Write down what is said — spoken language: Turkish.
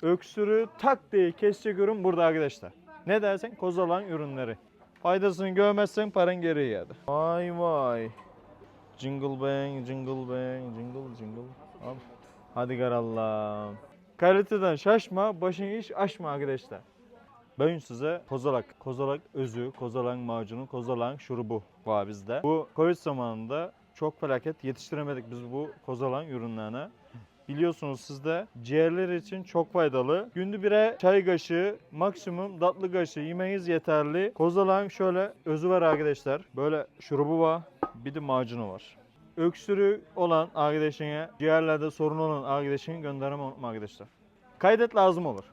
Öksürüğü tak diye kesecek ürün burada arkadaşlar. Ne dersen kozalan ürünleri. Faydasını görmezsen paran geri iade. Vay vay. Jingle bang, jingle bang, jingle jingle. Al. Hadi garallam. Kaliteden şaşma, başın iş açma arkadaşlar. Ben size kozalak özü, kozalak macunu, kozalak şurubu var bizde. Bu Covid zamanında çok felaket yetiştiremedik biz bu kozalak ürünlerine. Biliyorsunuz sizde ciğerler için çok faydalı. Günde bire çay kaşığı, maksimum tatlı kaşığı yemeniz yeterli. Kozalağın şöyle özü var arkadaşlar. Böyle şurubu var, bir de macunu var. Öksürüğü olan arkadaşına, ciğerlerde sorun olan arkadaşını gönderme unutma arkadaşlar. Kaydet lazım olur.